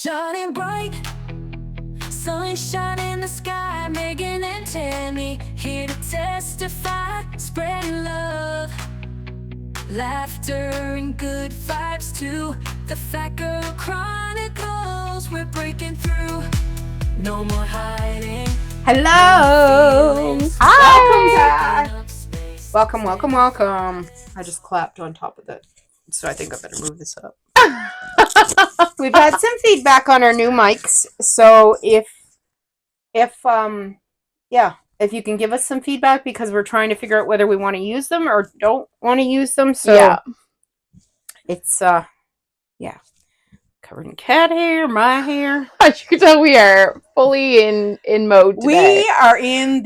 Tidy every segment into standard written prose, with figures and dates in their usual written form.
Shining bright, sunshine in the sky. Megan and Tammy here to testify, spreading love, laughter and good vibes too. The Fat Girl Chronicles, we're breaking through. No more hiding. Hello. Hi. Welcome back. Welcome. I just clapped on top of it, so I think I better move this up. We've had some feedback on our new mics, so if you can give us some feedback, because we're trying to figure out whether we want to use them or don't want to use them. So Yeah. It's covered in cat hair, my hair. As you can tell, we are fully in mode today. We are in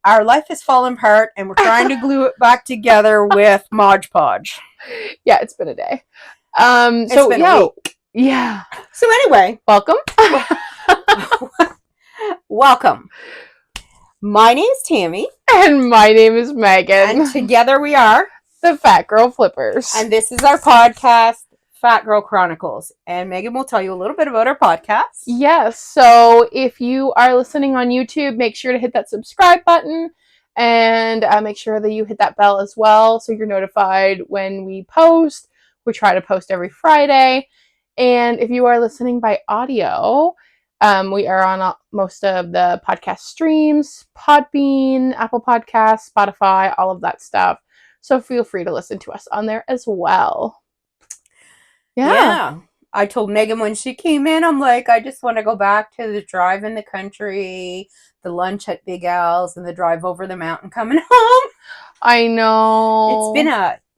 our life has fallen apart, and we're trying to glue it back together with Mod Podge. Yeah, it's been a day. It's So been yeah, a week. yeah. So anyway, Welcome. welcome. My name's Tammy, And my name is Megan. and together we are, The Fat Girl Flippers. and this is our podcast, Fat Girl Chronicles. And Megan will tell you a little bit about our podcast. Yes. So if you are listening on YouTube, make sure to hit that subscribe button and make sure that you hit that bell as well, so you're notified when we post. We try to post every Friday. And if you are listening by audio, we are on most of the podcast streams, Podbean, Apple Podcasts, Spotify, all of that stuff. So feel free to listen to us on there as well. Yeah. I told Megan when she came in, I'm like, I just want to go back to the drive in the country, the lunch at Big Al's, and the drive over the mountain coming home. I know.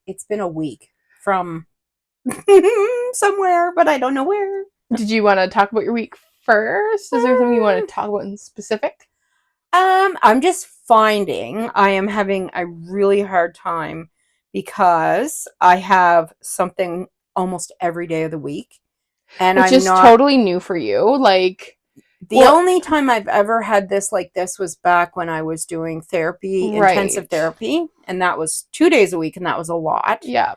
It's been a week from somewhere, but I don't know where. Did you want to talk about your week first? Is there something you want to talk about in specific? I'm just finding I am having a really hard time because I have something almost every day of the week, and Which is totally new for you. Like, the only time I've ever had this like this was back when I was doing therapy, intensive therapy, and that was 2 days a week, and that was a lot. Yeah.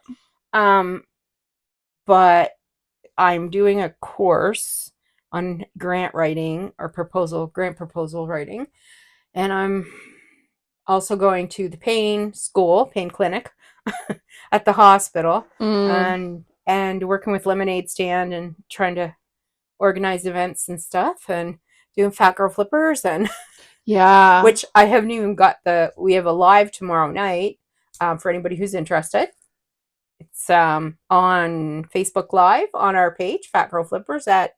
But I'm doing a course on grant writing or grant proposal writing, and I'm also going to the pain clinic at the hospital, and working with Lemonade Stand and trying to organize events and stuff, and doing Fat Girl Flippers, and Yeah. which I haven't even got we have a live tomorrow night for anybody who's interested. It's on Facebook Live on our page, Fat Girl Flippers, at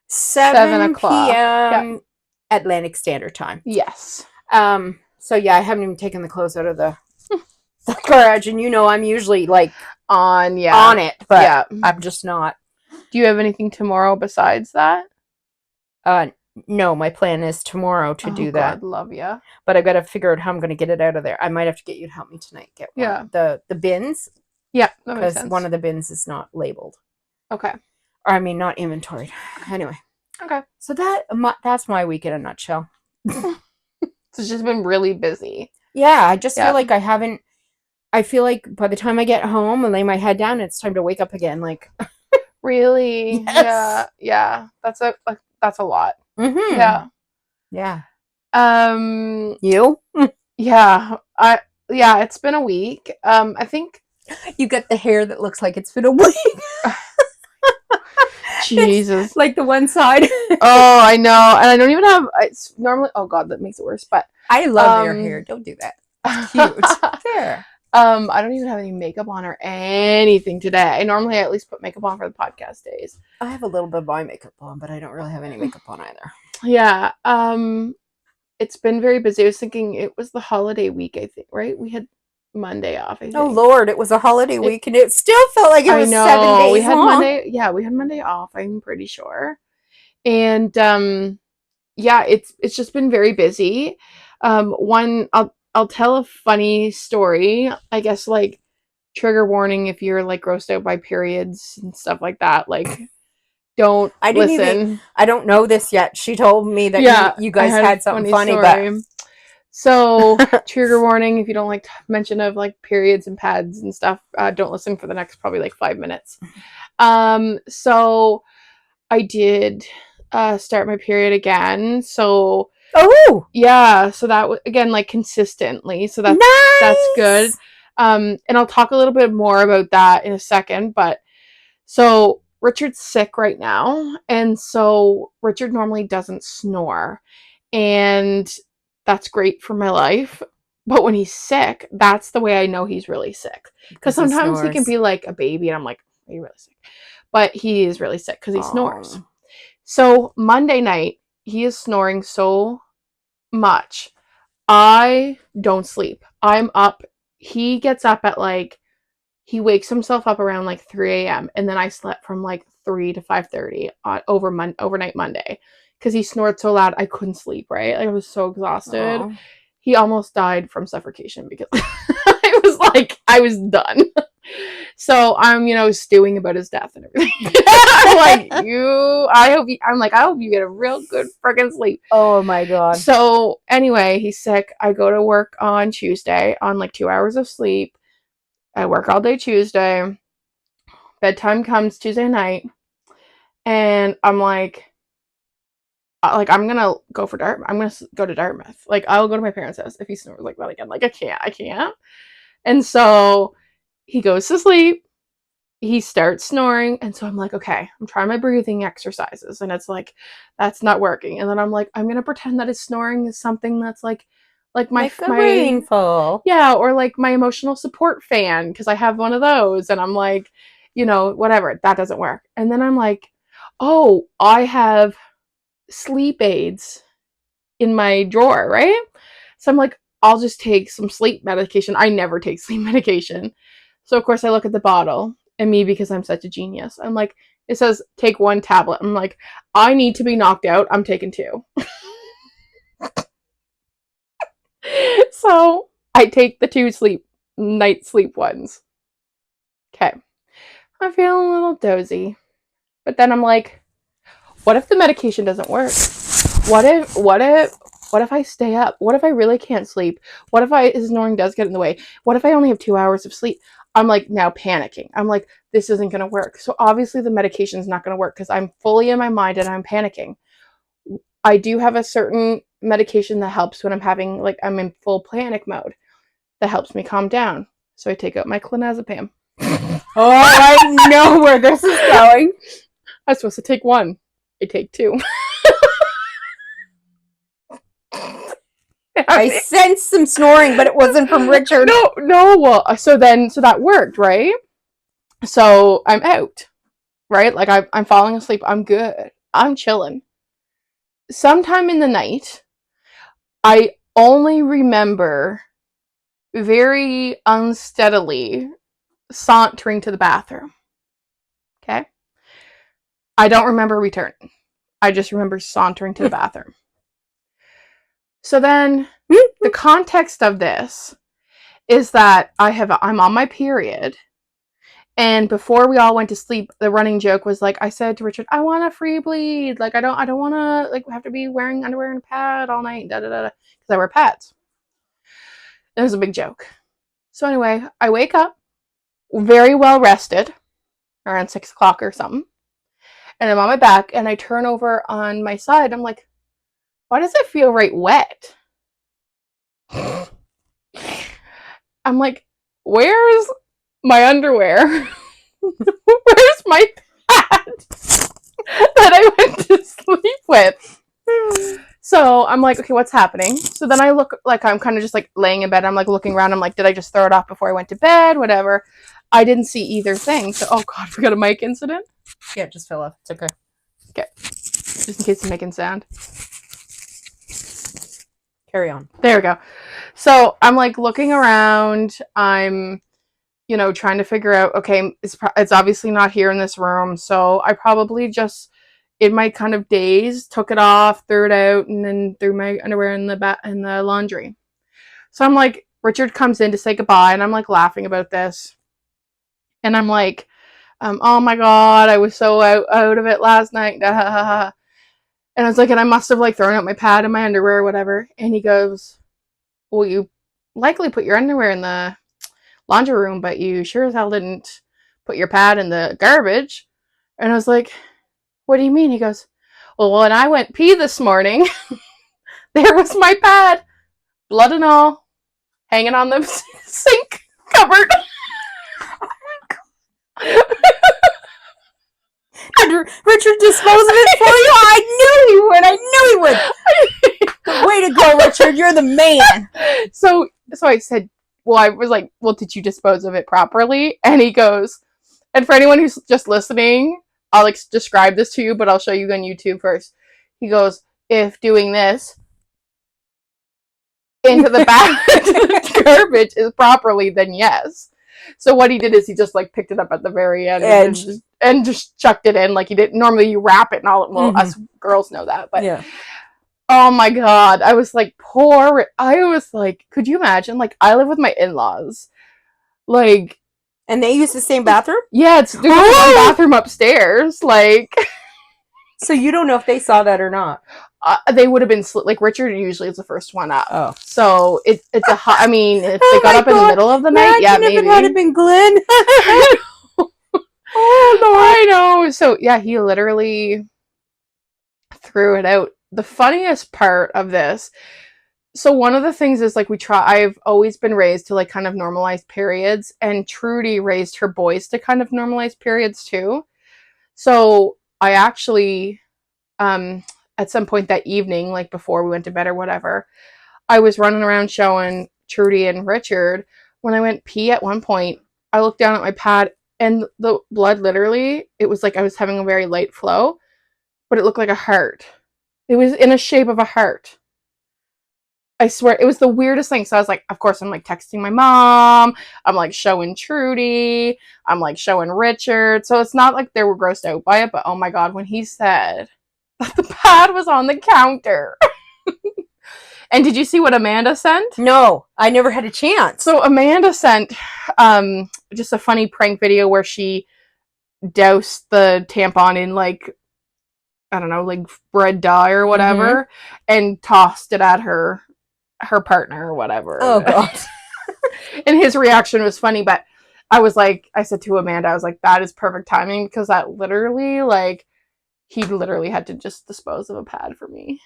7 p.m. Atlantic Standard Time. Yes. So yeah, I haven't even taken the clothes out of the garage, and I'm usually like on it, but I'm just not. Do you have anything tomorrow besides that? No, my plan is tomorrow to do that. God, love ya. But I've got to figure out how I'm going to get it out of there. I might have to get you to help me tonight get one. Yeah. The bins. Yeah, that makes because sense. one of the bins is not labeled. Okay. Or I mean, not inventoried. Anyway. Okay. So that's my week in a nutshell. So it's just been really busy. Yeah, I just feel like I feel like by the time I get home and lay my head down, it's time to wake up again. Like, really? Yes. Yeah. That's a lot. Mm-hmm. Yeah. Yeah. You? Yeah. It's been a week. I think you get the hair that looks like it's been a week. Jesus. It's like the one side. Oh, I know. And I don't even have, it's normally, oh God, that makes it worse. But I love your hair. Don't do that. It's cute. There. I don't even have any makeup on or anything today. Normally I at least put makeup on for the podcast days. I have a little bit of my makeup on, but I don't really have any makeup on either. Yeah. It's been very busy. I was thinking it was the holiday week, I think, right? We had Monday off, I think. Oh Lord, it was a holiday week, and it still felt like it was 7 days we had long. we had Monday off, I'm pretty sure. And it's just been very busy. I'll tell a funny story. I guess, like, trigger warning if you're like grossed out by periods and stuff like that. Like, don't listen. I don't know this yet. She told me that you guys had something funny, but so trigger warning if you don't like mention of like periods and pads and stuff. Don't listen for the next probably like 5 minutes. So I did start my period again. So Oh, yeah, so that again, like consistently. So that's good. nice. And I'll talk a little bit more about that in a second. But so Richard's sick right now, and so Richard normally doesn't snore, and that's great for my life. But when he's sick, that's the way I know he's really sick. Because Because he sometimes he can snores. be like a baby, and I'm like, are you really sick? But he is really sick because he snores. Oh. So Monday night, he is snoring so much. I don't sleep. I'm up. He gets up at like, he wakes himself up around like 3 a.m. and then I slept from like 3 to 5:30 on overnight Monday because he snored so loud I couldn't sleep. Right, like I was so exhausted. Oh. He almost died from suffocation because I was like, I was done. So I'm, stewing about his death and everything. I'm like, I hope you get a real good freaking sleep. Oh my god. So anyway, he's sick. I go to work on Tuesday on like 2 hours of sleep. I work all day Tuesday. Bedtime comes Tuesday night, and I'm like I'm gonna go for Dartmouth. I'm gonna go to Dartmouth. Like I'll go to my parents' house if he snores like that again. Like I can't. And so he goes to sleep. He starts snoring, and so I'm like, okay, I'm trying my breathing exercises, and it's like that's not working. And then I'm like, I'm gonna pretend that his snoring is something that's like my Like a rainfall. yeah, or like my emotional support fan because I have one of those, and I'm like, whatever, that doesn't work. And then I'm like, oh, I have sleep aids in my drawer, right? So I'm like, I'll just take some sleep medication. I never take sleep medication. So of course I look at the bottle, and me, because I'm such a genius, I'm like, it says take 1 tablet. I'm like, I need to be knocked out. I'm taking 2. So I take the 2 night sleep ones. Okay. I'm feeling a little dozy. But then I'm like, what if the medication doesn't work? What if I stay up? What if I really can't sleep? What if his snoring does get in the way? What if I only have 2 hours of sleep? I'm like now panicking. I'm like, this isn't gonna work. So obviously the medication is not gonna work because I'm fully in my mind and I'm panicking. I do have a certain medication that helps when I'm in full panic mode. That helps me calm down. So I take out my clonazepam. Oh, I know where this is going. I'm supposed to take 1. I take 2. I sensed some snoring, but it wasn't from Richard. No. Well, so that worked, right? So I'm out, right? Like I'm falling asleep. I'm good. I'm chilling. Sometime in the night, I only remember very unsteadily sauntering to the bathroom. Okay? I don't remember returning. I just remember sauntering to the bathroom. So then the context of this is that I'm on my period, and before we all went to sleep, the running joke was like, I said to Richard, I want a free bleed. Like I don't want to like have to be wearing underwear and a pad all night. Da da da. Because I wear pads. It was a big joke. So anyway, I wake up very well rested, around 6 o'clock or something, and I'm on my back, and I turn over on my side. I'm like, why does it feel right wet? I'm like, where's my underwear? Where's my pad that I went to sleep with? So I'm like, okay, what's happening? So then I look, like I'm kind of just like laying in bed. I'm like looking around. I'm like, did I just throw it off before I went to bed? Whatever. I didn't see either thing. So, oh God, we got a mic incident? Yeah, it just fell off. It's okay. Okay. Just in case it's making sound. Carry on. There we go. So I'm like looking around. I'm, trying to figure out, okay, it's obviously not here in this room. So I probably just, in my kind of daze, took it off, threw it out, and then threw my underwear in the laundry. So I'm like, Richard comes in to say goodbye, and I'm like laughing about this. And I'm like, oh my God, I was so out of it last night. And I was like, and I must have like thrown out my pad and my underwear or whatever. And he goes, well, you likely put your underwear in the laundry room, but you sure as hell didn't put your pad in the garbage. And I was like, what do you mean? He goes, well, when I went pee this morning, there was my pad, blood and all, hanging on the sink cupboard. Did Richard dispose of it for you? I knew he would. I knew he would. Way to go, Richard. You're the man. So I said, well, I was like, well, did you dispose of it properly? And he goes, and for anyone who's just listening, I'll describe this to you, but I'll show you on YouTube first. He goes, if doing this into the garbage is properly, then yes. So what he did is he just like picked it up at the very end and just chucked it in like he did. Normally you wrap it and all. Well, us girls know that, but yeah. Oh my god, I was like, I was like, could you imagine? Like, I live with my in-laws, like, and they use the same bathroom. Yeah, there's one bathroom upstairs, like. So you don't know if they saw that or not. They would have been like Richard usually is the first one up. Oh, so it's a hot. I mean, if they got up in the middle of the night, yeah, maybe. If it had been Glenn. Oh no, I know. So yeah, he literally threw it out. The funniest part of this. So one of the things is like I've always been raised to like kind of normalize periods, and Trudy raised her boys to kind of normalize periods too. So I actually, at some point that evening, like before we went to bed or whatever, I was running around showing Trudy and Richard. When I went pee at one point, I looked down at my pad and the blood literally, it was like I was having a very light flow, but it looked like a heart. It was in a shape of a heart. I swear, it was the weirdest thing. So I was like, of course, I'm like texting my mom. I'm like showing Trudy. I'm like showing Richard. So it's not like they were grossed out by it, but oh my God, when he said that the pad was on the counter. And did you see what Amanda sent? No, I never had a chance. So Amanda sent just a funny prank video where she doused the tampon in like, I don't know, like red dye or whatever, and tossed it at her partner or whatever. Oh God. And his reaction was funny, but I said to Amanda, I was like, that is perfect timing, because that literally, like, he literally had to just dispose of a pad for me.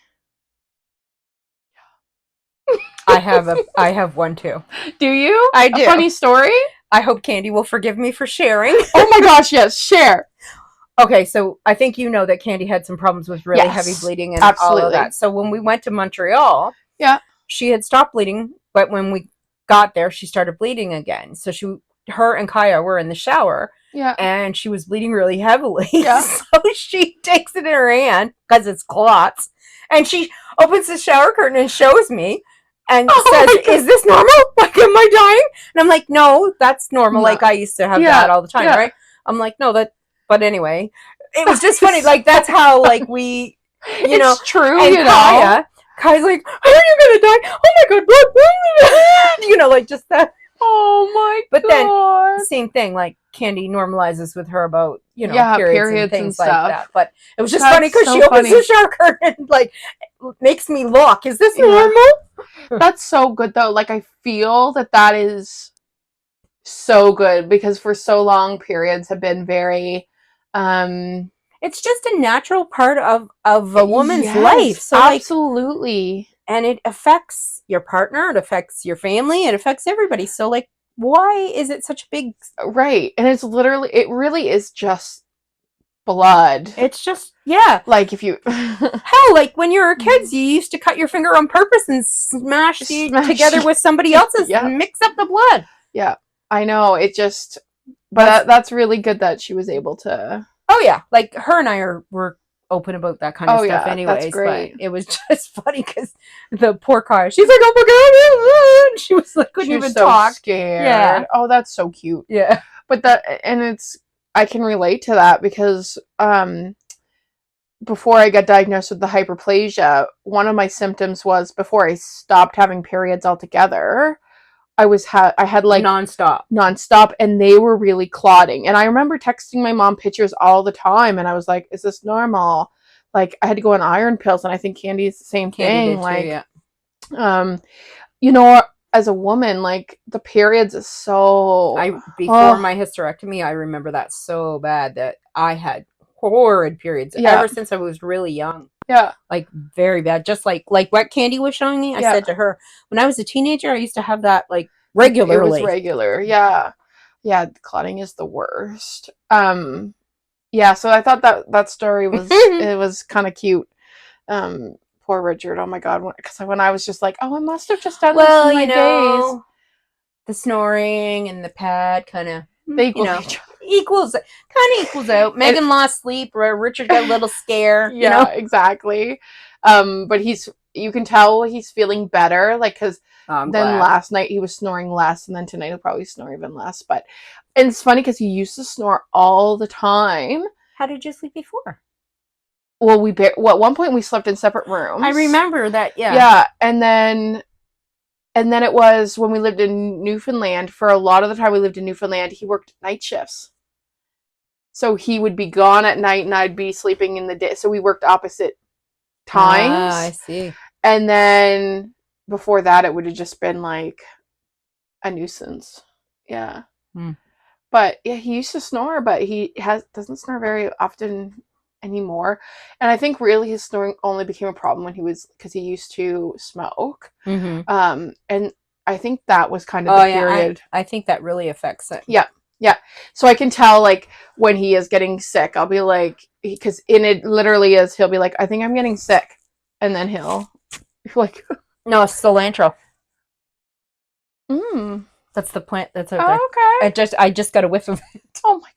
I have one too. Do you? I do. A funny story? I hope Candy will forgive me for sharing. Oh my gosh, yes, share. Okay, so I think you know that Candy had some problems with really heavy bleeding and all of that. So when we went to Montreal, she had stopped bleeding, but when we got there, she started bleeding again. So her and Kaya were in the shower, and she was bleeding really heavily. Yeah. So she takes it in her hand, because it's clots, and she opens the shower curtain and shows me, and says, "Is this normal? Like, am I dying?" And I'm like, "No, that's normal. Like, I used to have that all the time, right?" I'm like, "No, that." But anyway, it was just funny. Like, that's how, like, we, it's true, and Kaya's like, "Are you gonna die? Oh my God, blood!" Like, just that. Oh my God. But then, same thing, like, Candy normalizes with her about, periods and things like that. But it was just funny, because she opens the shower curtain and, like, makes me look. Is this normal? That's so good, though. Like, I feel that is so good, because for so long, periods have been very... it's just a natural part of a woman's life. So absolutely. And it affects your partner, it affects your family, it affects everybody. So, like, why is it such a big... Right. And it really is just blood. It's just, like, if you... Hell, like, when you were kids, you used to cut your finger on purpose and smash together with somebody else's and mix up the blood. Yeah, I know. It just... But that's really good that she was able to... Oh, yeah. Like, her and I were open about that kind of stuff anyways. That's great. But it was just funny, because the poor Kaya, she's like, "Oh my God." She was like, couldn't even talk. Scared. Yeah. Oh, that's so cute. Yeah. But I can relate to that, because before I got diagnosed with the hyperplasia, one of my symptoms was, before I stopped having periods altogether, I had like nonstop, and they were really clotting. And I remember texting my mom pictures all the time, and I was like, "Is this normal?" Like, I had to go on iron pills, and I think Candy's the same thing. Like, as a woman, like, the periods is so... Before my hysterectomy, I remember that so bad, that I had horrid periods Yeah. ever since I was really young. Yeah. Like very bad. Just like what Candy was showing me. I Yeah. said to her, when I was a teenager, I used to have that like It regularly. was regular. Yeah. Yeah, clotting is the worst. Yeah, so I thought that story was it was kind of cute. Poor Richard. Oh my god, because when I was just like, oh, I must have just done this in my days. The snoring and the pad kind of They equal each other. equals out. Megan lost sleep, or Richard got a little scare. Yeah, exactly. But you can tell he's feeling better, like, because then last night he was snoring less, and then tonight he'll probably snore even less. And it's funny because he used to snore all the time. How did you sleep before? Well, at one point we slept in separate rooms. I remember that. Yeah. Yeah, and then it was when we lived in Newfoundland. For a lot of the time we lived in Newfoundland, he worked night shifts. So he would be gone at night and I'd be sleeping in the day. So we worked opposite times. I see. And then before that, it would have just been like a nuisance. Yeah. But yeah, he used to snore, but he doesn't snore very often anymore. And I think really his snoring only became a problem because he used to smoke. And I think that was kind of the period. I think that really affects it. Yeah. Yeah. So I can tell, like, when he is getting sick, I'll be like, because it literally is, he'll be like, I think I'm getting sick. And then he'll like, no, it's cilantro. That's the plant that's out there. Okay. I just got a whiff of it. Oh my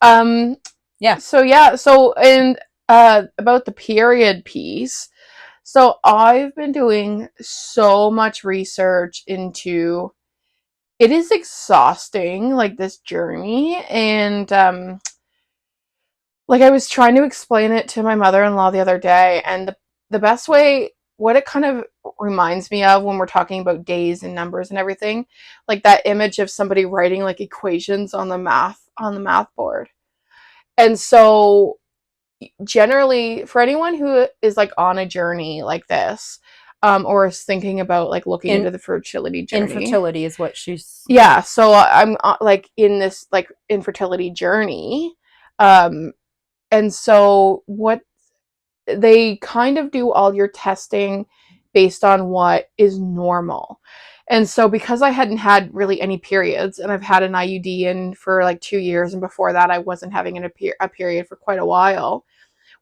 god. Yeah. So and about the period piece. So I've been doing so much research into it is exhausting, like, this journey, and like, I was trying to explain it to my mother-in-law the other day, and the best way, what it kind of reminds me of when we're talking about days and numbers and everything, like that image of somebody writing like equations on the math board. And so generally, for anyone who is like on a journey like this, or is thinking about like looking into the fertility journey. Infertility is what she's. Yeah, so I'm like in this like infertility journey, and so what they kind of do all your testing based on what is normal. And so because I hadn't had really any periods, and I've had an IUD in for like 2 years, and before that I wasn't having a period for quite a while,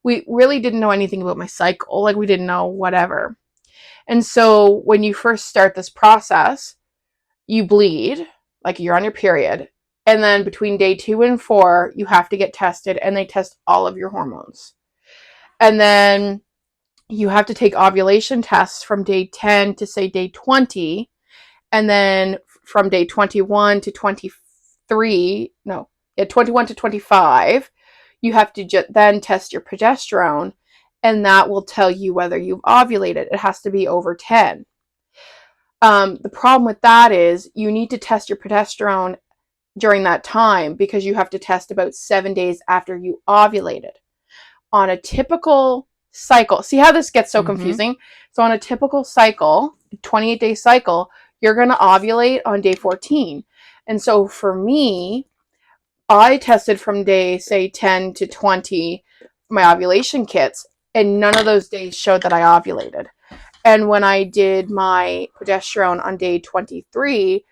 we really didn't know anything about my cycle. Like, we didn't know whatever. And so when you first start this process, you bleed, like you're on your period, and then between day 2 and 4, you have to get tested, and they test all of your hormones. And then you have to take ovulation tests from day 10 to, say, day 20, and then from day 21 to 21 to 25, you have to then test your progesterone, and that will tell you whether you've ovulated. It has to be over 10. The problem with that is you need to test your progesterone during that time, because you have to test about 7 days after you ovulated. On a typical cycle, see how this gets so confusing? So on a typical cycle, 28-day cycle, you're going to ovulate on day 14. And so for me, I tested from day, say, 10 to 20, my ovulation kits, and none of those days showed that I ovulated. And when I did my progesterone on day 23,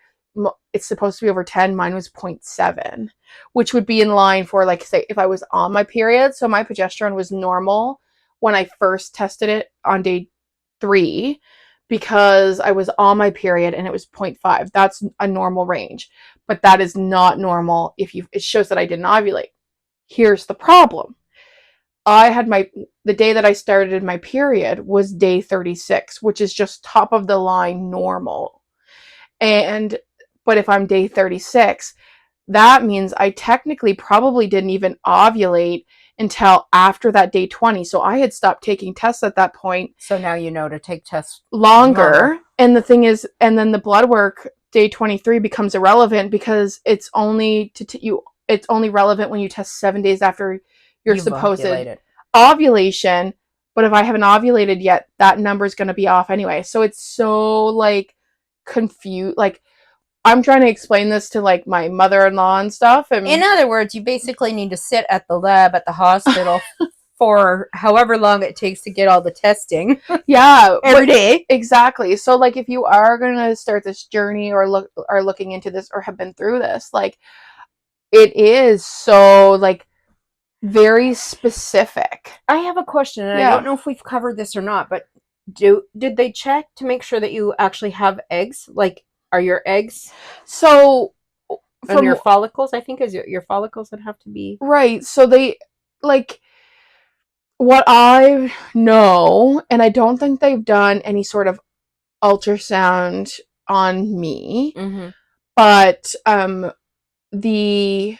it's supposed to be over 10. Mine was 0.7, which would be in line for, like, say, if I was on my period. So my progesterone was normal when I first tested it on day 3, because I was on my period and it was 0.5. That's a normal range, but that is not normal it shows that I didn't ovulate. Here's the problem. I had the day that I started my period was day 36, which is just top of the line normal. But if I'm day 36, that means I technically probably didn't even ovulate until after that day 20. So I had stopped taking tests at that point. So now you know to take tests longer. And the thing is, and then the blood work day 23 becomes irrelevant, because it's only it's only relevant when you test 7 days after your supposed ovulation. But if I haven't ovulated yet, that number is going to be off anyway. So it's so like confused. Like, I'm trying to explain this to like my mother-in-law and stuff. And In other words, you basically need to sit at the lab at the hospital for however long it takes to get all the testing yeah, every day. exactly. So like if you are going to start this journey or are looking into this or have been through this, like it is so like very specific. I have a question, and I don't know if we've covered this or not, but did they check to make sure that you actually have eggs? Like, are your eggs So and your follicles? I think is your follicles that have to be right. So they like what I know, and I don't think they've done any sort of ultrasound on me, but the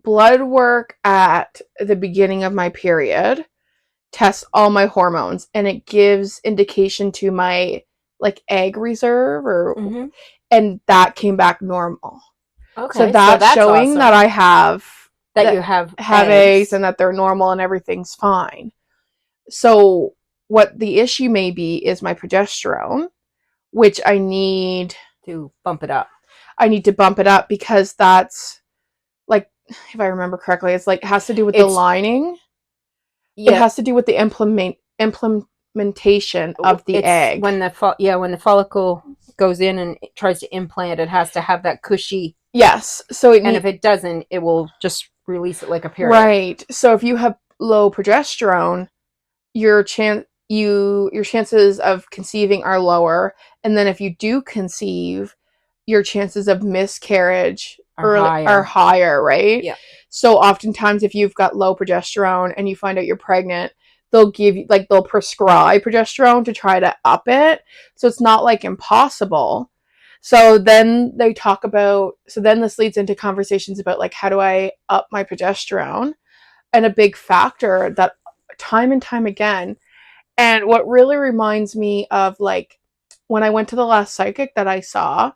blood work at the beginning of my period tests all my hormones, and it gives indication to my like egg reserve or and that came back normal. Okay, So that's showing awesome. that I have that you have eggs and that they're normal and everything's fine. So what the issue may be is my progesterone, which I need to bump it up. I need to bump it up because that's like, if I remember correctly, it's like has to do with the lining. Yeah. It has to do with the implementation of the egg. When the follicle goes in and it tries to implant, it has to have that cushy. Yes. So if it doesn't, it will just release it like a period. Right. So if you have low progesterone, your chances of conceiving are lower, and then if you do conceive, your chances of miscarriage are higher, right? Yeah. So oftentimes if you've got low progesterone and you find out you're pregnant, they'll prescribe progesterone to try to up it. So it's not like impossible. So then this leads into conversations about like, how do I up my progesterone? And a big factor that time and time again, and what really reminds me of like when I went to the last psychic that I saw,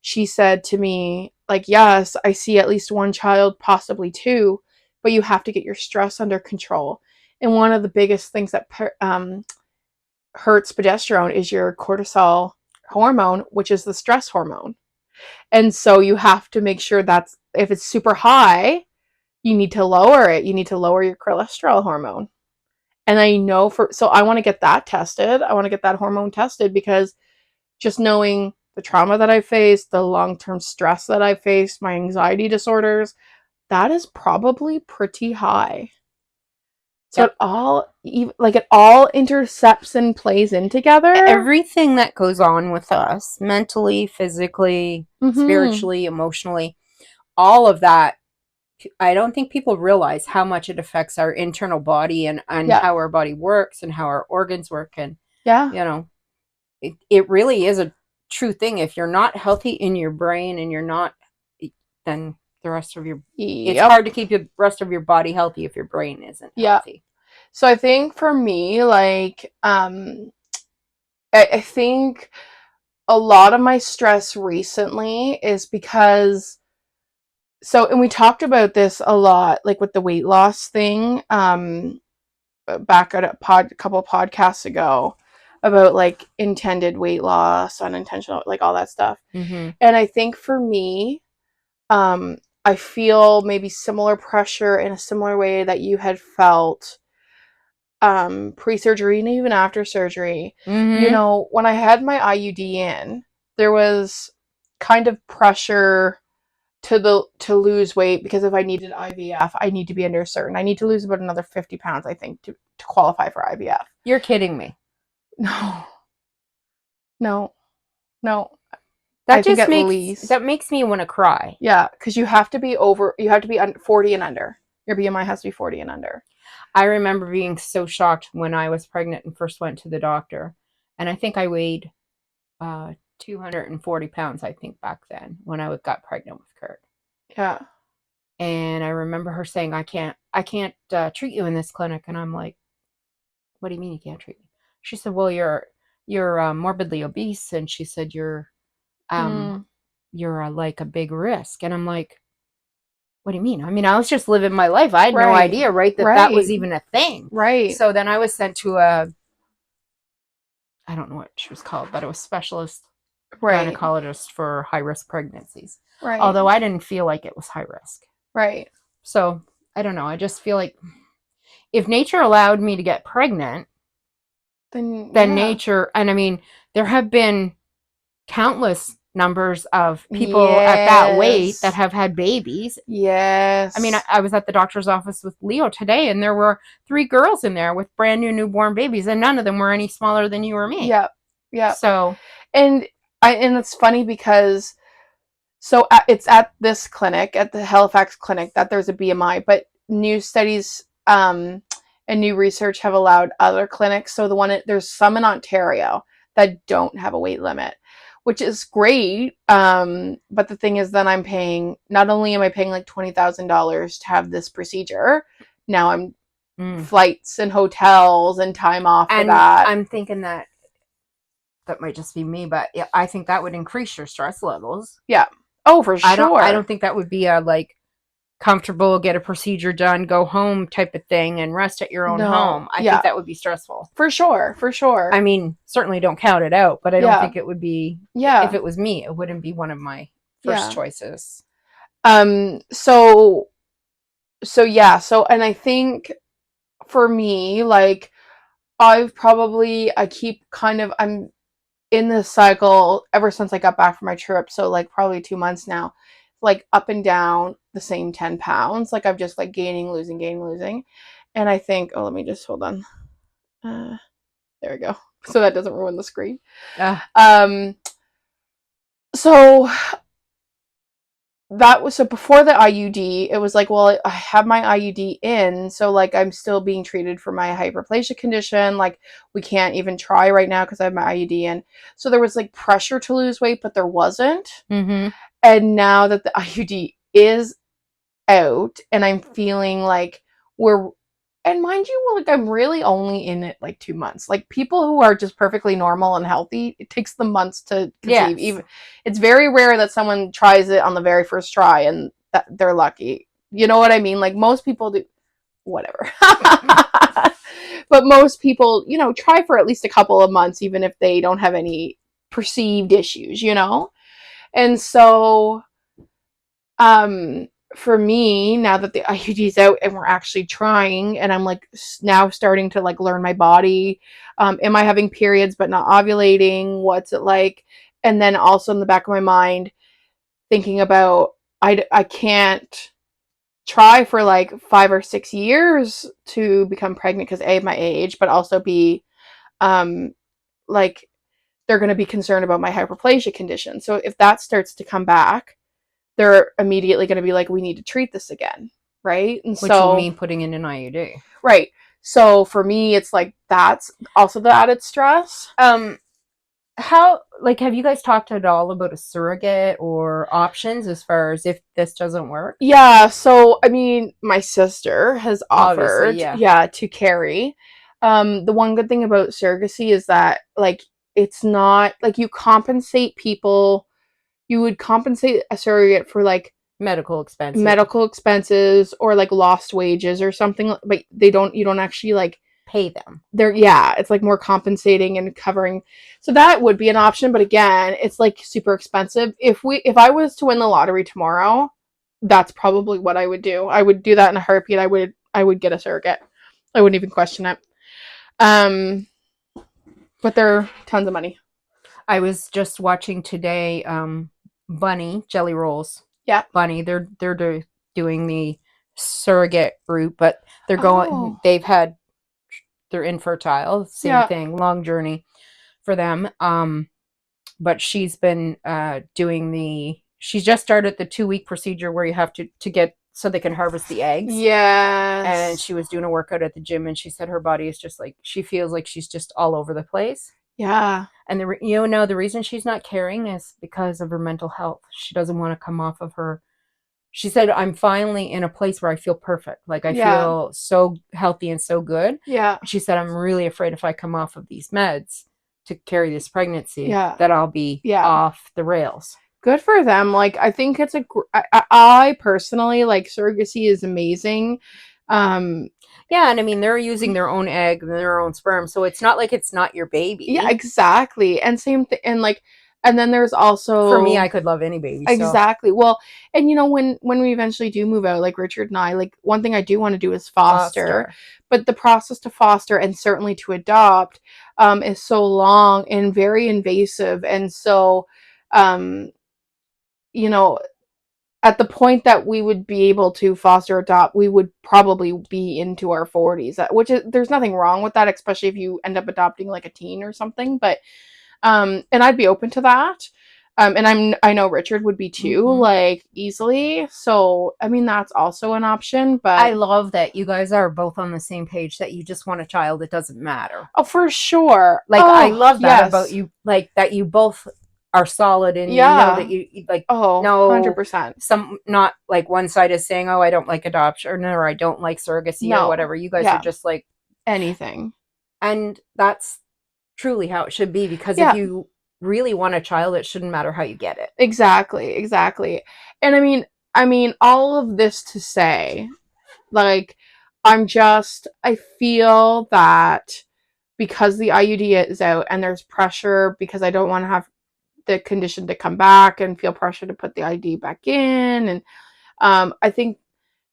she said to me, like, yes, I see at least one child, possibly two, but you have to get your stress under control. And one of the biggest things that hurts progesterone is your cortisol hormone, which is the stress hormone. And so you have to make sure that's, if it's super high, you need to lower it. You need to lower your cholesterol hormone. And I know so I want to get that tested. I want to get that hormone tested because just knowing the trauma that I faced, the long-term stress that I faced, my anxiety disorders, that is probably pretty high. So it all intercepts and plays in together. Everything that goes on with us, mentally, physically, spiritually, emotionally, all of that, I don't think people realize how much it affects our internal body and how our body works and how our organs work. And, it really is a true thing. If you're not healthy in your brain and you're not, then the rest of your, it's hard to keep the rest of your body healthy if your brain isn't healthy. So I think for me, like, I think a lot of my stress recently is because, and we talked about this a lot, like with the weight loss thing, back at a couple podcasts ago about like intended weight loss, unintentional, like all that stuff. And I think for me, I feel maybe similar pressure in a similar way that you had felt pre-surgery and even after surgery. When I had my IUD in, there was kind of pressure to lose weight, because if I needed IVF, I need to be under certain. I need to lose about another 50 pounds, I think, to qualify for IVF. You're kidding me. No. That makes me want to cry. Yeah, because you have to be 40 and under. Your BMI has to be 40 and under. I remember being so shocked when I was pregnant and first went to the doctor. And I think I weighed 240 pounds, I think, back then when I got pregnant with Kurt. Yeah. And I remember her saying, I can't treat you in this clinic. And I'm like, what do you mean you can't treat me? She said, well, you're morbidly obese. And she said, you're like a big risk. And I'm like, what do you mean? I mean, I was just living my life. I had no idea, that was even a thing. Right. So then I was sent to I don't know what she was called, but it was specialist Right. gynecologist for high risk pregnancies. Right. Although I didn't feel like it was high risk. Right. So I don't know. I just feel like if nature allowed me to get pregnant, Then nature, and I mean, there have been countless numbers of people at that weight that Yes. have had babies. Yes. I mean, I was at the doctor's office with Leo today, and there were 3 girls in there with brand new newborn babies, and none of them were any smaller than you or me. Yep. Yep. So, And it's funny because it's at this clinic, at the Halifax clinic, that there's a BMI, but new studies and new research have allowed other clinics. So there's some in Ontario that don't have a weight limit, which is great. But the thing is, then I'm paying. Not only am I paying like $20,000 to have this procedure, now I'm flights and hotels and time off for that. I'm thinking that might just be me, but I think that would increase your stress levels. Yeah. Oh, for sure. I don't think that would be a like comfortable, get a procedure done, go home type of thing and rest at your own home. I think that would be stressful. For sure. For sure. I mean, certainly don't count it out, but I don't think it would be, if it was me, it wouldn't be one of my first choices. So and I think for me, like I'm in this cycle ever since I got back from my trip, so like probably 2 months now, like up and down the same 10 pounds. Like I'm just like gaining, losing. And I think, let me just hold on. There we go. So that doesn't ruin the screen. So before the IUD, it was like, well, I have my IUD in, so like I'm still being treated for my hyperplasia condition. Like we can't even try right now because I have my IUD in. So there was like pressure to lose weight, but there wasn't. Mm-hmm. And now that the IUD is out, and I'm feeling like and mind you, like I'm really only in it like 2 months. Like people who are just perfectly normal and healthy, it takes them months to conceive. Even it's very rare that someone tries it on the very first try and that they're lucky. You know what I mean? Like most people do, whatever. But most people, try for at least a couple of months, even if they don't have any perceived issues. And so, for me, now that the IUD's out and we're actually trying, and I'm like now starting to like learn my body. Am I having periods but not ovulating? What's it like? And then also in the back of my mind, thinking about I can't try for like 5 or 6 years to become pregnant because A, my age, but also B, like they're going to be concerned about my hyperplasia condition. So if that starts to come back, they're immediately going to be like, we need to treat this again, right? And which will mean putting in an IUD. Right. So for me, it's like that's also the added stress. How, like, have you guys talked at all about a surrogate or options as far as if this doesn't work? Yeah. So, I mean, my sister has offered, to carry. The one good thing about surrogacy is that, like, it's not like you would compensate a surrogate for like medical expenses or like lost wages or something, but you don't actually like pay them. It's like more compensating and covering. So that would be an option, but again, it's like super expensive. If I was to win the lottery tomorrow, that's probably what I would do. I would do that in a heartbeat. I would get a surrogate. I wouldn't even question it. But they're tons of money. I was just watching today Bunny Jelly Rolls. Yeah. Bunny, they're doing the surrogate route, but they're going they're infertile, same thing, long journey for them. But she's been she's just started the 2-week procedure where you have to get so they can harvest the eggs. Yes. And she was doing a workout at the gym, and she said her body is just like, she feels like she's just all over the place. Yeah. And the reason she's not carrying is because of her mental health. She doesn't want to come off of her. She said, I'm finally in a place where I feel perfect. Like I feel so healthy and so good. Yeah. She said, I'm really afraid if I come off of these meds to carry this pregnancy, that I'll be off the rails. Good for them. Like, I think it's I personally, like, surrogacy is amazing. Yeah, and I mean, they're using their own egg and their own sperm, so it's not like it's not your baby. Yeah, exactly. And same thing, and like, And then there's also, For me, I could love any baby. So. exactly. Well, and you know, when we eventually do move out, like Richard and I, like one thing I do want to do is foster. But the process to foster and certainly to adopt is so long and very invasive. And so, you know, at the point that we would be able to foster adopt, we would probably be into our 40s, which is, there's nothing wrong with that, especially if you end up adopting like a teen or something. But and I'd be open to that. And I know Richard would be too, like easily. So I mean, that's also an option. But I love that you guys are both on the same page, that you just want a child. It doesn't matter. oh, for sure. Like, oh, I love that yes. about you, like that you both are solid, and Yeah. you know that you like, Oh, no 100%. some, not like one side is saying, oh, I don't like adoption, or I don't like surrogacy, No. or whatever. You guys Yeah. are just like Anything. and that's truly how it should be, because Yeah. if you really want a child, it shouldn't matter how you get it. Exactly. And I mean all of this to say, like, I feel that because the IUD is out and there's pressure, because I don't want to have the condition to come back and feel pressure to put the IUD back in. And I think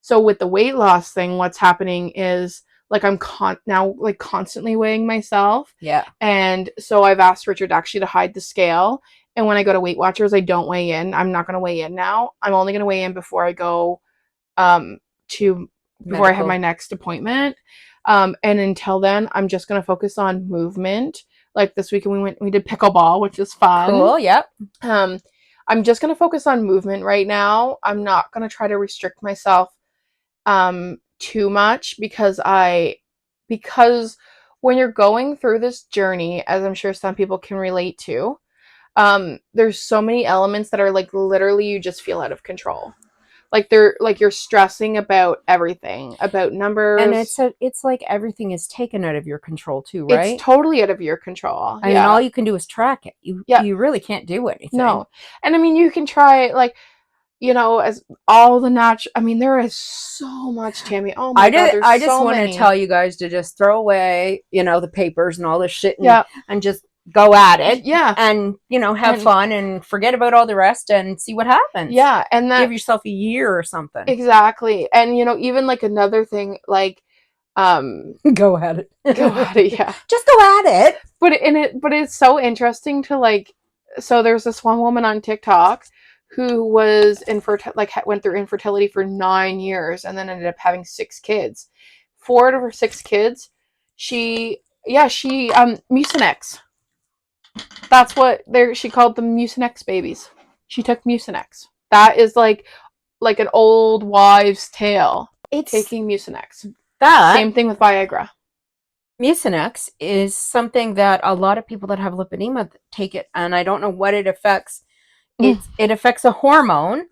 so with the weight loss thing, what's happening is like I'm now like constantly weighing myself. Yeah. And so I've asked Richard actually to hide the scale. And when I go to Weight Watchers, I don't weigh in. I'm not going to weigh in now. I'm only going to weigh in before I go to before I have my next appointment. And until then, I'm just going to focus on movement. Like this weekend we did pickleball, which is fun. Cool. Yep. I'm just going to focus on movement right now. I'm not going to try to restrict myself too much, because when you're going through this journey, as I'm sure some people can relate to, there's so many elements that are like literally you just feel out of control. Like you're stressing about everything, about numbers. And it's like everything is taken out of your control too, right? It's totally out of your control. I mean, all you can do is track it. You really can't do anything. No. And I mean, you can try, like, you know, as all the natural. I mean, there is so much, Tammy. Oh my God, there's I just so want to many. tell you guys to just throw away, you know, the papers and all this shit, and just go at it. Yeah. And, you know, have fun and forget about all the rest and see what happens. Yeah. And give yourself a year or something. Exactly. And, you know, even like another thing, like, go at it. Yeah. Just go at it. But it's so interesting to, like, so there's this one woman on TikTok who was went through infertility for 9 years and then ended up having 6 kids. 4 out of her 6 kids, she Mucinex. That's what she called them, Mucinex babies. She took Mucinex. That is like an old wives' tale. It's taking Mucinex. Same thing with Viagra. Mucinex is something that a lot of people that have lipedema take it, and I don't know what it affects. It affects a hormone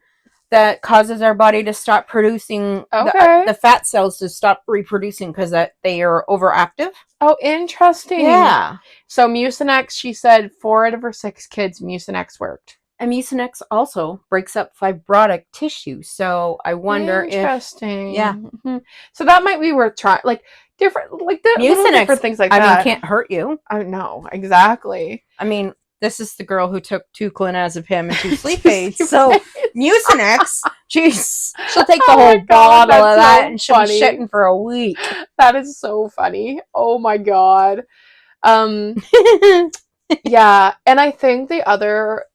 that causes our body to stop producing the fat cells, to stop reproducing, because they are overactive. Oh, interesting. Yeah. So Mucinex, she said 4 out of her 6 kids, Mucinex worked. And Mucinex also breaks up fibrotic tissue. So I wonder Interesting. Yeah. Mm-hmm. So that might be worth trying. Like different, like Mucinex, different things like that. I mean, can't hurt you. I know, exactly. I mean, this is the girl who took 2 clonazepam and 2 sleep aids. So Mucinex, she'll take the whole bottle of that, and she'll be shitting for a week. That is so funny. Oh my God. Yeah, and I think the other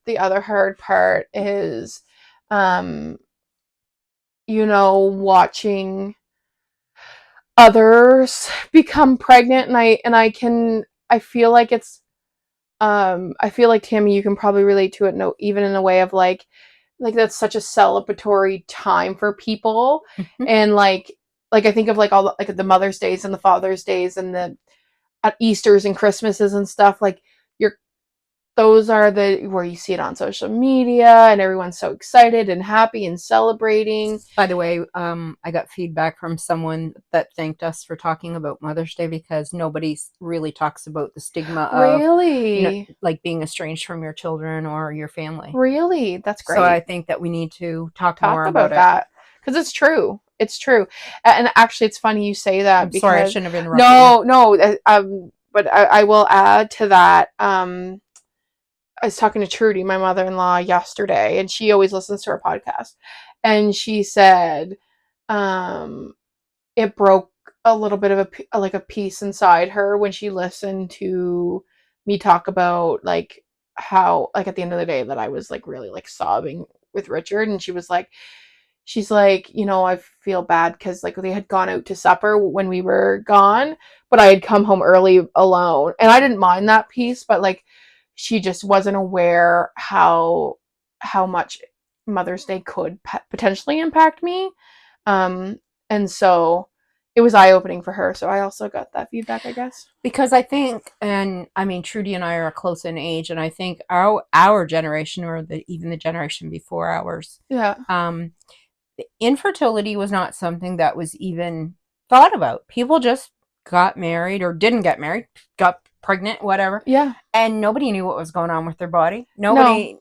hard part is, you know, watching others become pregnant, and I feel like it's, I feel like, Tammy, you can probably relate to it, no, even in a way of like that's such a celebratory time for people. Mm-hmm. And like I think of like all the Mother's Days and the Father's Days and the Easters and Christmases and stuff, like those are where you see it on social media and everyone's so excited and happy and celebrating. By the way, I got feedback from someone that thanked us for talking about Mother's Day, because nobody really talks about the stigma of, you know, like being estranged from your children or your family. Really? That's great. So I think that we need to talk more about that, because it's true. It's true. And actually, it's funny you say that. I'm sorry, I shouldn't have interrupted. No. But I will add to that. I was talking to Trudy, my mother-in-law, yesterday, and she always listens to our podcast. And she said it broke a little bit of a piece inside her when she listened to me talk about like how like at the end of the day that I was like really like sobbing with Richard, and she's like, you know, I feel bad because like they had gone out to supper when we were gone, but I had come home early alone, and I didn't mind that piece, but like she just wasn't aware how much Mother's Day could potentially impact me, and so it was eye opening for her. So I also got that feedback, I guess. Because I think, and I mean, Trudy and I are close in age, and I think our generation, or even the generation before ours, Yeah. Infertility was not something that was even thought about. People just got married or didn't get married, got pregnant, whatever. Yeah. And nobody knew what was going on with their body. Nobody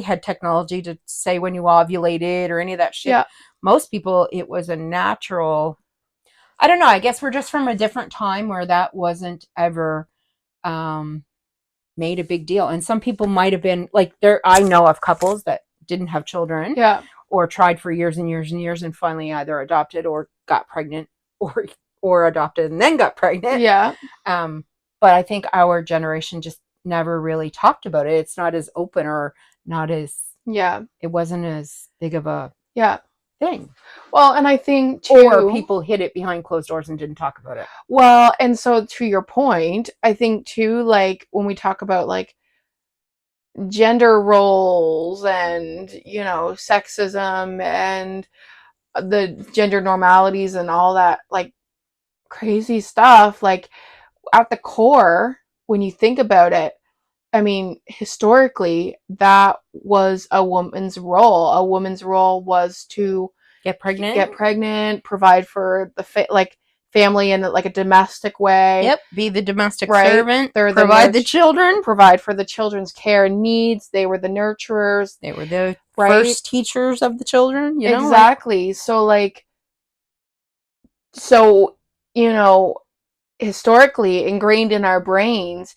had technology to say when you ovulated or any of that shit. Yeah. Most people, it was a natural, I don't know, I guess we're just from a different time where that wasn't ever made a big deal. And some people might have been like I know of couples that didn't have children. Yeah. Or tried for years and years and years and finally either adopted or got pregnant or adopted and then got pregnant. Yeah. But I think our generation just never really talked about it. It's not as open or not as, it wasn't as big of a thing. Well, and I think too, or people hid it behind closed doors and didn't talk about it. Well, and so to your point, I think too, like when we talk about like gender roles and, you know, sexism and the gender normalities and all that like crazy stuff, like at the core, when you think about it, I mean, historically, that was a woman's role. A woman's role was to get pregnant, provide for the family in like a domestic way. Yep, be the domestic servant, They're provide the children, provide for the children's care and needs. They were the nurturers. They were the first teachers of the children. You know, exactly. So you know, historically ingrained in our brains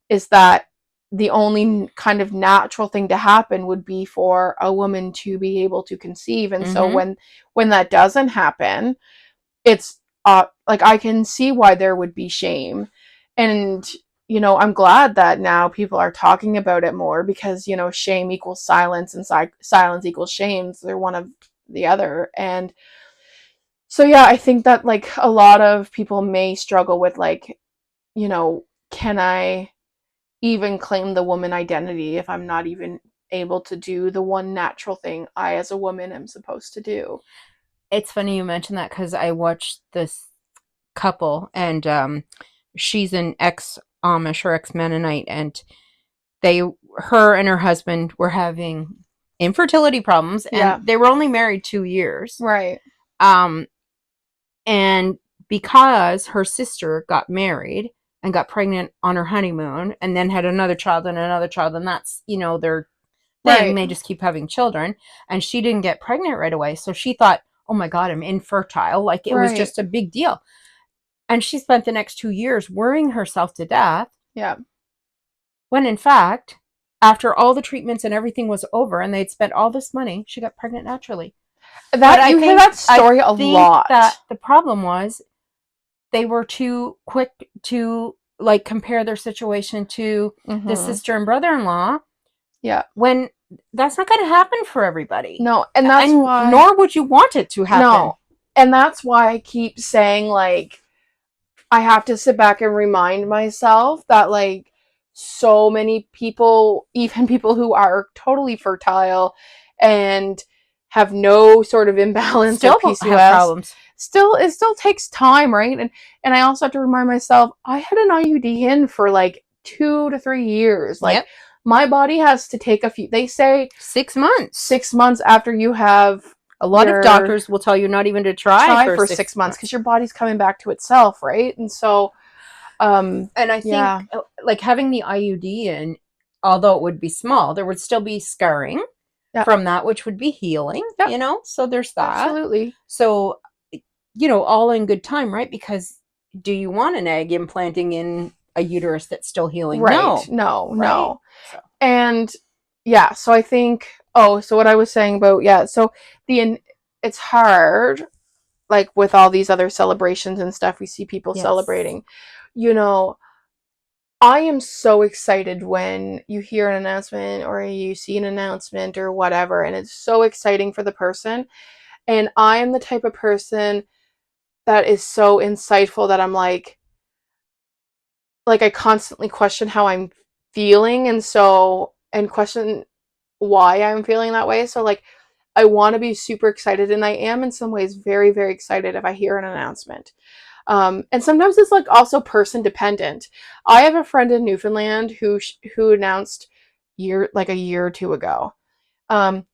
is that the only kind of natural thing to happen would be for a woman to be able to conceive. And so when that doesn't happen, it's like I can see why there would be shame. And you know, I'm glad that now people are talking about it more because, you know, shame equals silence and silence equals shame. So they're one of the other. And so yeah, I think that like a lot of people may struggle with like, you know, can I even claim the woman identity if I'm not even able to do the one natural thing I as a woman am supposed to do. It's funny you mentioned that because I watched this couple and she's an ex-Amish or ex-Mennonite, and her and her husband were having infertility problems, and they were only married 2 years. Right. And because her sister got married and got pregnant on her honeymoon and then had another child, and that's, you know, their thing. They just keep having children. And she didn't get pregnant right away. So she thought, oh my God, I'm infertile. Like it was just a big deal. And she spent the next 2 years worrying herself to death. Yeah. When in fact, after all the treatments and everything was over and they'd spent all this money, she got pregnant naturally. You hear that story a lot. That the problem was they were too quick to like compare their situation to the sister and brother-in-law. Yeah. When that's not going to happen for everybody. No, and that's why. Nor would you want it to happen. No, and that's why I keep saying like I have to sit back and remind myself that like so many people, even people who are totally fertile and have no sort of imbalance still or PCOS, have problems. It still takes time, right? And I also have to remind myself I had an IUD in for like 2 to 3 years. Like my body has to take they say 6 months. 6 months after you have. A lot of doctors will tell you not even to try for 6 months because your body's coming back to itself, right? And so, and I think like having the IUD in, although it would be small, there would still be scarring from that, which would be healing, you know? So there's that. Absolutely. So, you know, all in good time, right? Because do you want an egg implanting in a uterus that's still healing? Right. No. So. And yeah, so I think, so what I was saying about, so it's hard, like with all these other celebrations and stuff, we see people Yes. celebrating, you know, I am so excited when you hear an announcement or you see an announcement or whatever, and it's so exciting for the person. And I am the type of person that is so insightful that I'm like I constantly question how I'm feeling, and question why I'm feeling that way. So like I want to be super excited, and I am in some ways very, very excited if I hear an announcement. And sometimes it's like also person dependent. I have a friend in Newfoundland who announced a year or two ago. And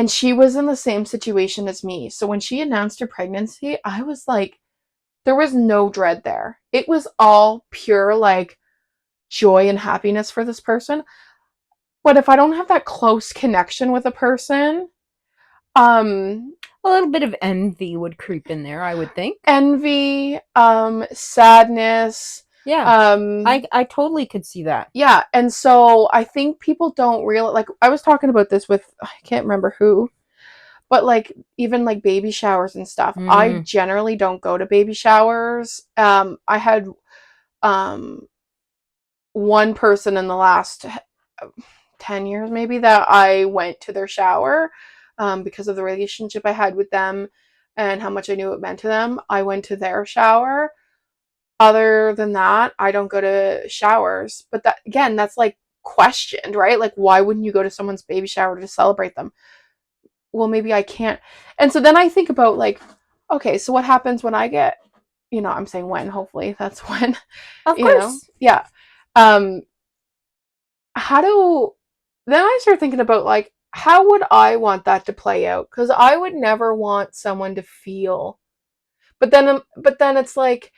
she was in the same situation as me. So when she announced her pregnancy, I was like, there was no dread there. It was all pure like joy and happiness for this person. But if I don't have that close connection with a person, a little bit of envy would creep in there, I would think. Envy, sadness. Yeah. I totally could see that. Yeah, and so I think people don't realize, like I was talking about this with, I can't remember who, but like even like baby showers and stuff. I generally don't go to baby showers. I had one person in the last 10 years maybe that I went to their shower because of the relationship I had with them and how much I knew it meant to them. I went to their shower. Other than that, I don't go to showers. But that, again, that's like questioned, right? Like, why wouldn't you go to someone's baby shower to celebrate them? Well, maybe I can't. And so then I think about like, okay, so what happens when I get, I'm saying when, hopefully that's when, Of course. Yeah. How do, then I start thinking about like, how would I want that to play out? Because I would never want someone to feel, but then it's like,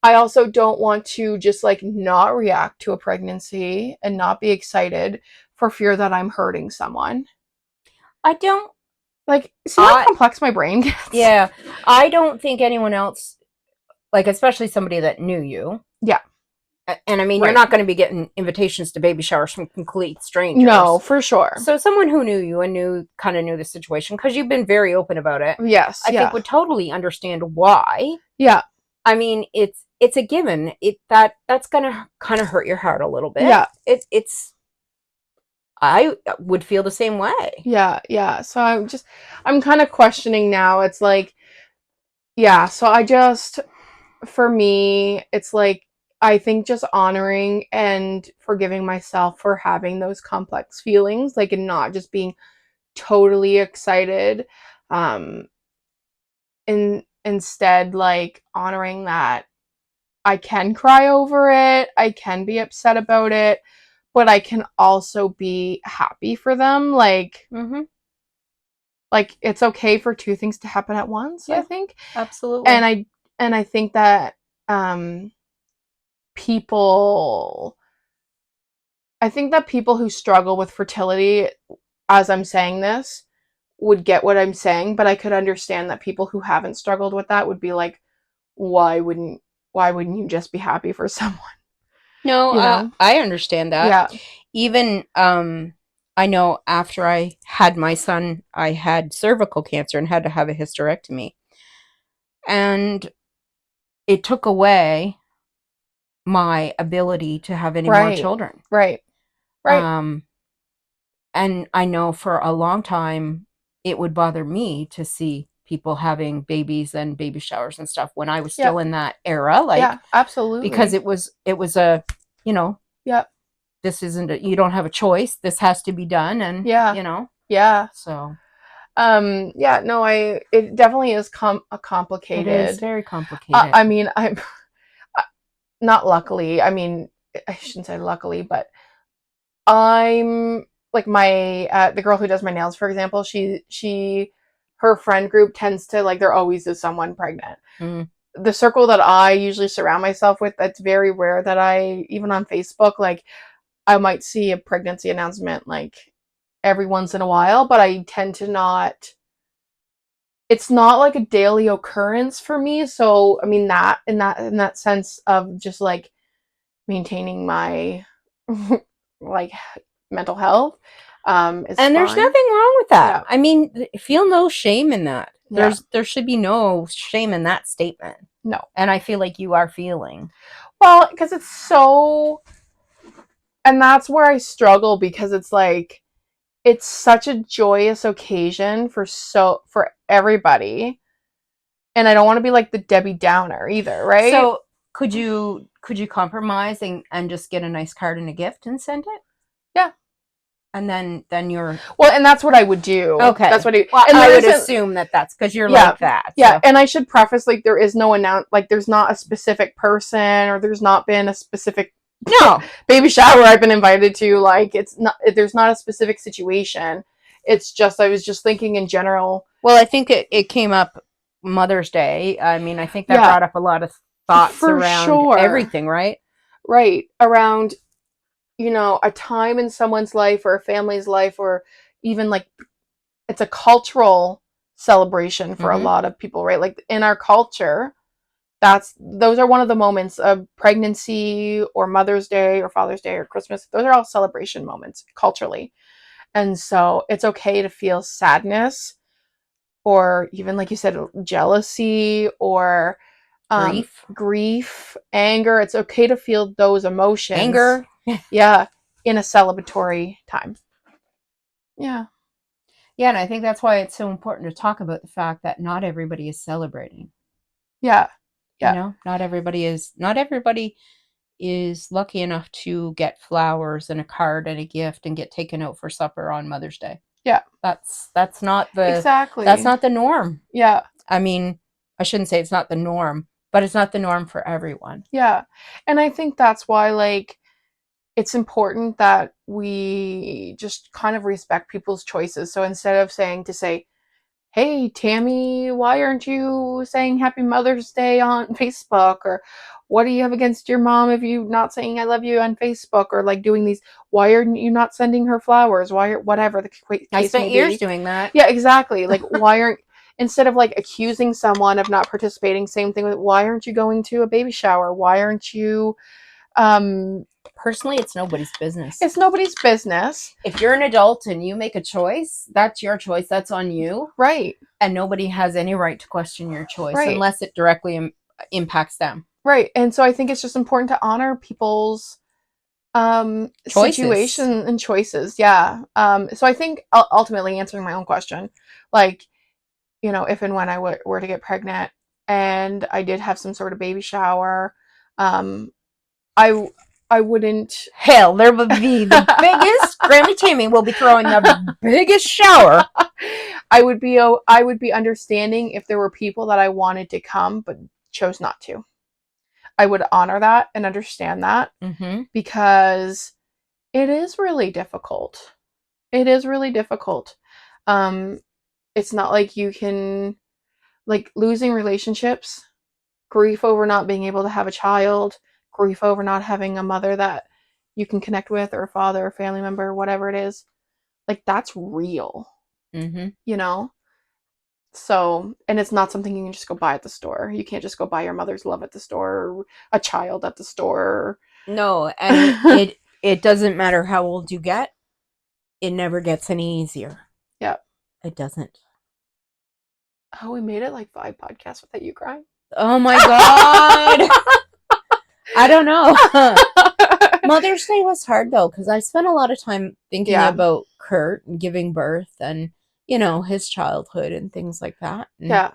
I also don't want to just like not react to a pregnancy and not be excited for fear that I'm hurting someone. I don't Like, see how complex my brain gets? Yeah. I don't think anyone else, like especially somebody that knew you. Yeah. And I mean, you're not going to be getting invitations to baby showers from complete strangers. No, for sure. So someone who knew you and kind of knew the situation, because you've been very open about it. Yes. I think would totally understand why. Yeah. I mean, it's a given. That's gonna kind of hurt your heart a little bit. Yeah. I would feel the same way. Yeah, yeah. So I'm kind of questioning now. It's like, yeah, for me, it's like, I think just honoring and forgiving myself for having those complex feelings, like, and not just being totally excited. Instead, like, honoring that I can cry over it, I can be upset about it, but I can also be happy for them. Like, like it's okay for two things to happen at once, I think. Absolutely. And I think that people who struggle with fertility, as I'm saying this, would get what I'm saying, but I could understand that people who haven't struggled with that would be like, why wouldn't you just be happy for someone? No, I understand that. Yeah. Even I know after I had my son, I had cervical cancer and had to have a hysterectomy. And it took away my ability to have any more children. Right. And I know for a long time it would bother me to see people having babies and baby showers and stuff when I was still in that era. Like, yeah, absolutely. Because it was a, this isn't you don't have a choice. This has to be done. And, Yeah. So. Yeah, no, it definitely is complicated. It is very complicated. I mean, I'm not luckily. I mean, I shouldn't say luckily, but I'm like my the girl who does my nails, for example. Her friend group tends to, like, there always is someone pregnant. The circle that I usually surround myself with, that's very rare that I, even on Facebook, like, I might see a pregnancy announcement like every once in a while, but I tend to not. It's not like a daily occurrence for me. So I mean, that in that sense of just like maintaining my like mental health, is And there's fine. nothing wrong with that. Yeah. I mean, feel no shame in that. Yeah. There should be no shame in that statement. No. And I feel like you are feeling. Well, because it's so, and that's where I struggle, because it's like, it's such a joyous occasion for everybody, and I don't want to be like the Debbie Downer either, right? So could you compromise and just get a nice card and a gift and send it? Yeah. And then you're well, and that's what I would do. okay. That's what well, and I would isn't- assume that's because you're Yeah. like that. Yeah, So. and I should preface, like, there is no like, there's not a specific person, or there's not been a specific No. baby shower I've been invited to. Like, it's not, there's not a specific situation. It's just, I was just thinking in general. Well, I think it came up Mother's Day. I mean, I think that Yeah. brought up a lot of thoughts For around sure. everything, right? Right. Around, a time in someone's life, or a family's life, or even, like, it's a cultural celebration for a lot of people, right? Like, in our culture, those are one of the moments of pregnancy, or Mother's Day, or Father's Day, or Christmas. Those are all celebration moments culturally. And so it's okay to feel sadness, or even, like you said, jealousy, or grief, anger. It's okay to feel those emotions. Anger. Yeah. In a celebratory time. Yeah. Yeah, and I think that's why it's so important to talk about the fact that not everybody is celebrating. Yeah. Yeah. You know, not everybody is lucky enough to get flowers and a card and a gift and get taken out for supper on Mother's Day. Yeah. That's not the Exactly. That's not the norm. Yeah. I mean, I shouldn't say it's not the norm, but it's not the norm for everyone. Yeah. And I think that's why, like, it's important that we just kind of respect people's choices. So instead of say, hey, Tammy, why aren't you saying Happy Mother's Day on Facebook? Or what do you have against your mom if you not saying I love you on Facebook? Or, like, doing these, why are you not sending her flowers? Whatever the case I spent may years be. doing that. Yeah, exactly. Like, instead of, like, accusing someone of not participating, same thing with, why aren't you going to a baby shower? Why aren't you, personally, it's nobody's business. it's nobody's business. If you're an adult and you make a choice, that's your choice. That's on you. Right. And nobody has any right to question your choice Right. unless it directly impacts them. Right. And so I think it's just important to honor people's situation and choices. Yeah. So I think, ultimately, answering my own question, like, if and when I were to get pregnant and I did have some sort of baby shower, I wouldn't. Hell, there would be the biggest. Grammy Tammy will be throwing the biggest shower. I would be understanding if there were people that I wanted to come but chose not to. I would honor that and understand that, because it is really difficult. It is really difficult. It's not like you can, like, losing relationships, grief over not being able to have a child, grief over not having a mother that you can connect with, or a father, or family member, whatever it is. Like, that's real. So, and it's not something you can just go buy at the store. You can't just go buy your mother's love at the store, or a child at the store. No, and it doesn't matter how old you get. It never gets any easier. Yeah. It doesn't. Oh, we made it like 5 podcasts without you crying. Oh my God. I don't know. Mother's Day was hard though, because I spent a lot of time thinking about Kurt and giving birth and, his childhood and things like that. And yeah.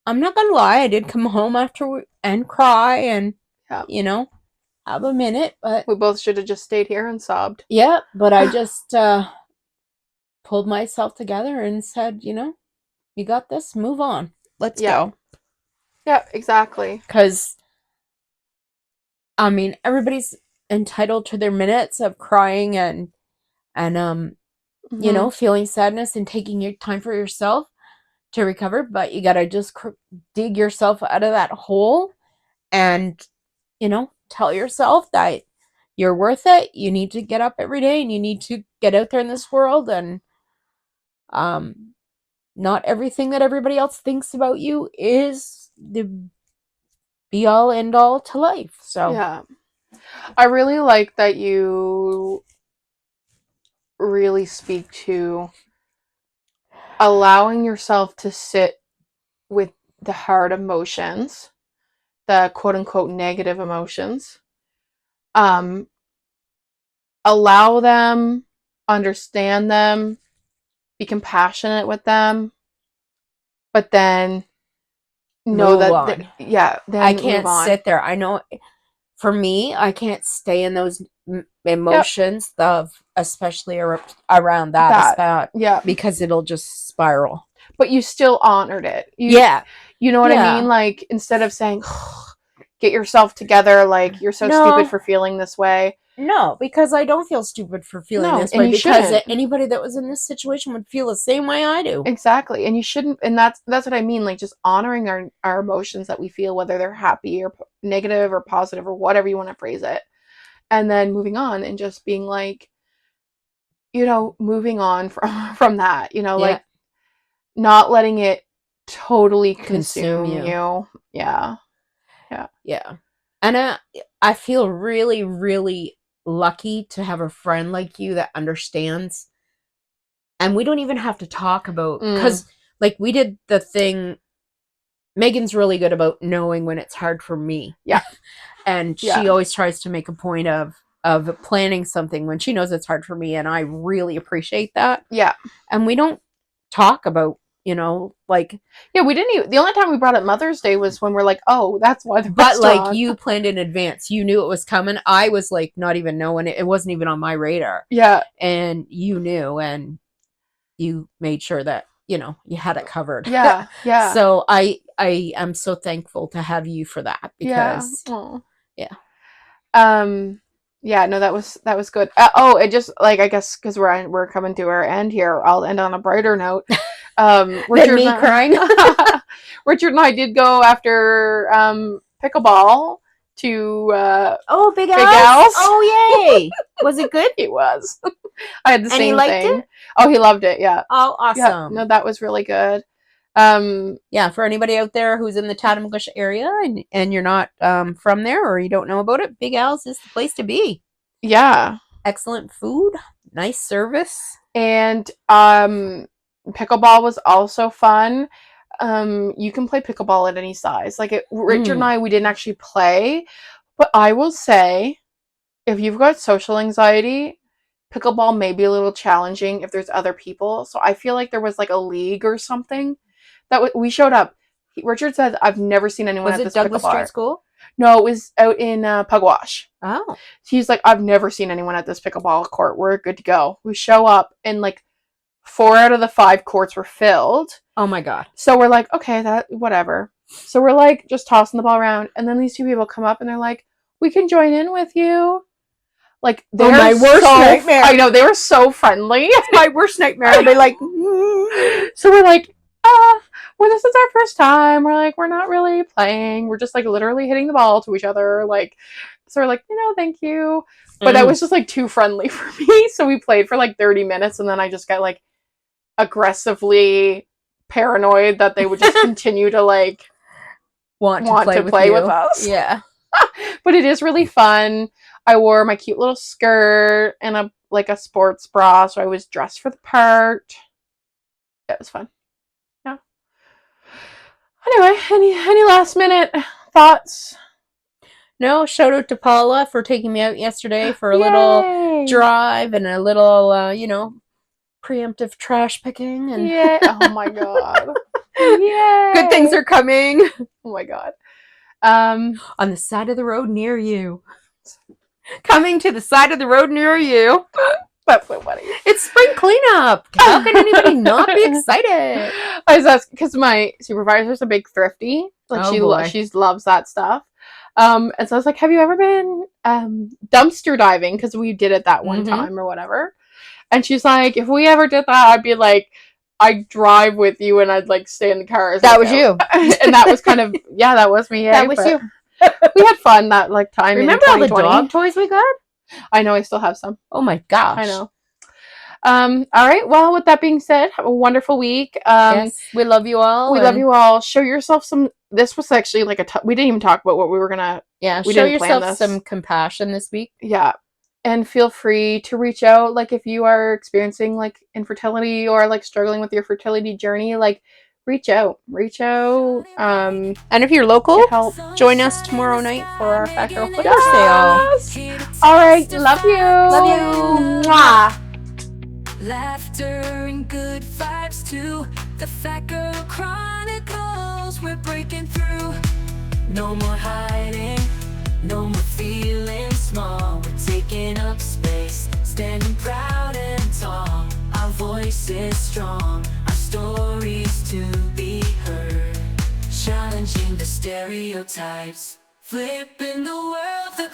I'm not gonna lie, I did come home after and cry and, have a minute, but we both should have just stayed here and sobbed. Yeah, but I just pulled myself together and said, you got this, move on. Let's go. Yeah, exactly. Because, I mean, everybody's entitled to their minutes of crying and feeling sadness and taking your time for yourself to recover, but you gotta just dig yourself out of that hole and, tell yourself that you're worth it. You need to get up every day and you need to get out there in this world, and not everything that everybody else thinks about you is the be all end all to life. So yeah, I really like that you really speak to allowing yourself to sit with the hard emotions, the quote unquote negative emotions. Allow them, understand them, be compassionate with them, but then know Move that, on. then I move can't on. sit there. I know for me, I can't stay in those emotions of, especially around that, Yeah. because it'll just spiral. But you still honored it. Yeah. You know what I mean? Like, instead of saying, get yourself together, like, you're so stupid for feeling this way. No, because I don't feel stupid for feeling this and way, you because shouldn't. anybody that was in this situation would feel the same way I do. Exactly. And you shouldn't, and that's what I mean, like, just honoring our emotions that we feel, whether they're happy or negative or positive or whatever you want to phrase it. And then moving on and just being like, moving on from that, like, not letting it totally consume you. Yeah. And I feel really, really lucky to have a friend like you that understands. And we don't even have to talk about, because like we did the thing. Megan's really good about knowing when it's hard for me. Yeah. And she always tries to make a point of planning something when she knows it's hard for me, and I really appreciate that. Yeah. And we don't talk about, like, we didn't even, the only time we brought up Mother's Day was when we're like, oh, that's why the but restaurant. like, you planned in advance, you knew it was coming. I was like, not even knowing it wasn't even on my radar. Yeah. And you knew, and you made sure that you had it covered. Yeah. So I am so thankful to have you for that, because no, that was good. It just, like, I guess because we're coming to our end here, I'll end on a brighter note. Richard me crying. Richard and I did go after pickleball to Big Al's. Oh, yay. Was it good? It was. I had the same he liked thing. it? Oh, he loved it. Yeah. Oh, awesome. Yeah, no, that was really good. For anybody out there who's in the Tatamagouche area and you're not from there, or you don't know about it, Big Al's is the place to be. Yeah. Excellent food, nice service. And pickleball was also fun. You can play pickleball at any size. Like, Richard and I, we didn't actually play, but I will say, if you've got social anxiety, pickleball may be a little challenging if there's other people. So I feel like there was like a league or something that we showed up. Richard said, I've never seen anyone at this Douglas pickleball. Street School? No, it was out in Pugwash. Oh. He's like, I've never seen anyone at this pickleball court. We're good to go. We show up, and like 4 out of the 5 courts were filled. Oh my God. So we're like, okay, whatever. So we're like just tossing the ball around, and then these 2 people come up and they're like, we can join in with you. Like, they're my worst nightmare. I know, they were so friendly. My worst nightmare. They like. So we're like, well, this is our first time. We're like, we're not really playing. We're just like literally hitting the ball to each other. Like, so we're like, thank you. But that was just like too friendly for me. So we played for like 30 minutes, and then I just got like aggressively paranoid that they would just continue to like want to play with us. Yeah. But it is really fun. I wore my cute little skirt and a sports bra, so I was dressed for the part. It was fun. Yeah. Anyway, any last minute thoughts? No, shout out to Paula for taking me out yesterday for a little drive and a little, preemptive trash picking. And oh my God. Yay. Good things are coming. Oh my God. On the side of the road near you. Coming to the side of the road near you. That's so funny. It's spring cleanup. How can anybody not be excited? I was asking because my supervisor's a big thrifty. Like, she loves that stuff. And so I was like, have you ever been dumpster diving? Because we did it that one time or whatever. And she's like, if we ever did that, I'd be like, I'd drive with you and I'd like stay in the car. That was you. And that was kind of, that was me. That was you. We had fun that like time. Remember all the dog toys we got? I know, I still have some. Oh my gosh. I know. All right. Well, with that being said, have a wonderful week. Yes, we love you all. We love you all. Show yourself some. This was actually like we didn't even talk about what we were gonna. Yeah, show yourself some compassion this week. Yeah, And feel free to reach out, like, if you are experiencing like infertility or like struggling with your fertility journey, like reach out. And if you're local, Get help. join us tomorrow night for our Fat Girl Flipper Yes! sale. All right, love you. Love you. Mwah. Laughter and good vibes too. The Fat Girl Chronicles, we're breaking through. No more hiding, no more feeling small. We're taking up space, standing proud and tall. Our voice is strong, our stories to be heard. Challenging the stereotypes, flipping the world, the